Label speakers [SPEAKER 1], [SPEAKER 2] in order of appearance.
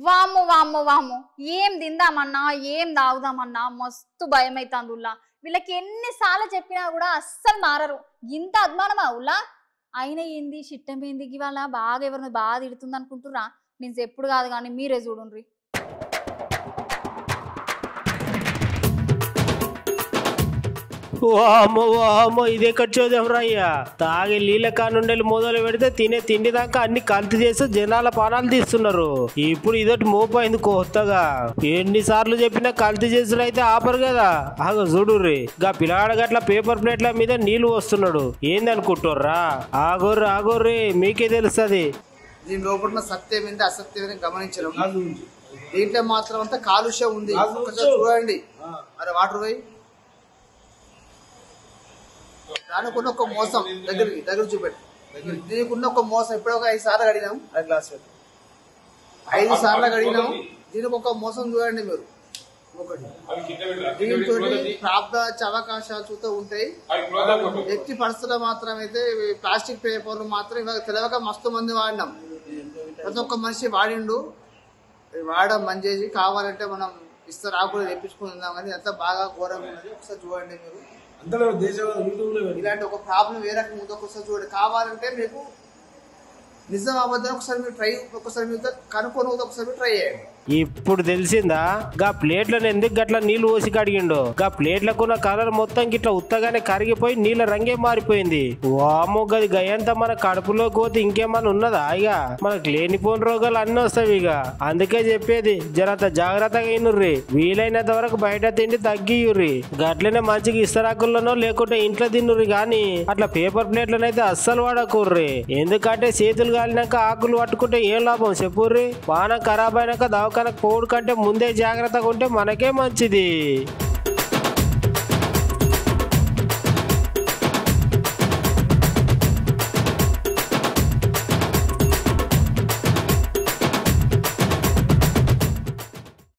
[SPEAKER 1] వామ్మో వామ్మో వామ్మో ఏం తిందామన్నా ఏం తాగుదామన్నా మస్తు భయం అవుతుంది ఉల్లా. వీళ్ళకి ఎన్నిసార్లు చెప్పినా కూడా అస్సలు మారరు. ఇంత అభిమానమా ఉల్లా? అయినా ఏంది చిట్టమేంది ఇవాళ బాగా ఎవరిని బాగా తిడుతుంది అనుకుంటురా? నేను ఎప్పుడు కాదు కానీ మీరే చూడండి.
[SPEAKER 2] వామ్మో వామ్మో ఇదెక్కడ చూద్దాం రయ్యా. తాగే నీళ్ళ కానుండేలు మొదలు పెడితే తినే తిండి దాకా అన్ని కల్తీ చేసి జనాల పానాలు తీస్తున్నారు. ఇప్పుడు ఇదొకటి మోపైంది కొత్తగా. ఎన్నిసార్లు చెప్పినా కల్తీ చేసుడు అయితే ఆపరు కదా. ఆగో చూడుర్రి, గా పిల్లాడ గట్ల పేపర్ ప్లేట్ల మీద నీళ్లు వస్తున్నాడు. ఏందనుకుంటుర్రా? ఆగోర్రి ఆగోర్రి, మీకే తెలుస్తుంది.
[SPEAKER 3] దీని లోపల సత్యం ఏంటి అసత్యం గమనించడం. దీంట్లో మాత్రం అంతా కాలుష్యం ఉంది. చూడండి, అరే వాటర్ పోయి దానికున్న ఒక మోసం దగ్గర చూపెట్టి. దీనికున్న ఒక మోసం ఎప్పుడో ఒక 5 సార్లు అడిగినాం. గ్లాస్ 5 సార్లు అడిగినాం. దీనికి ఒక మోసం చూడండి మీరు. ఒకటి దీంతో ప్రాప్త అవకాశాలు చూస్తూ ఉంటాయి. ఎట్టి పరిస్థితుల్లో మాత్రం అయితే ప్లాస్టిక్ పేపర్లు మాత్రం ఇవాళ తెలియక మస్తు మంది వాడినాం. ప్రతి ఒక్క మనిషి వాడిండు. వాడడం మంచి చేసి కావాలంటే మనం ఇస్తారు ఆకులు తెప్పించుకుందాం. కానీ అంతా బాగా ఘోరంగా ఉన్నది. ఒకసారి చూడండి మీరు. ఇలాంటి ఒక ప్రాబ్లం ఏ రకంగా ఉందో ఒకసారి చూడండి. కావాలంటే మీకు నిజం అబద్ధం ఒకసారి మీరు కనుక్కొని ఒకసారి ట్రై చేయండి.
[SPEAKER 2] ఇప్పుడు తెలిసిందా గా ప్లేట్లను ఎందుకు గట్ల నీళ్లు పోసి కడిగిండో? గా ప్లేట్లకున్న కలర్ మొత్తం గిట్లా ఉత్తగానే కరిగిపోయి నీళ్ళ రంగే మారిపోయింది. వామో గది గయంతా మన కడుపులో పోతే ఇంకేమన్నా ఉన్నదా? ఇక మనకు లేనిపోని రోగాలు అన్నీ వస్తాయి. ఇక అందుకే చెప్పేది జరంత జాగ్రత్తగా అయినుర్రి. వీలైనంత వరకు బయట తిండి తగ్గియుర్రి. గట్లనే మంచిగా ఇస్తరాకుల్లోనో లేకుంటే ఇంట్లో తిన్నుర్రి. గాని అట్లా పేపర్ ప్లేట్లను అయితే అస్సలు వాడకూర్రి. ఎందుకంటే చేతులు కాలినాక ఆకులు పట్టుకుంటే ఏం లాభం చెప్పుర్రి? పానం ఖరాబ్ అయినాక దవాఖానకు పోవుడు కంటే ముందే జాగ్రత్తగా ఉంటే మనకే మంచిది.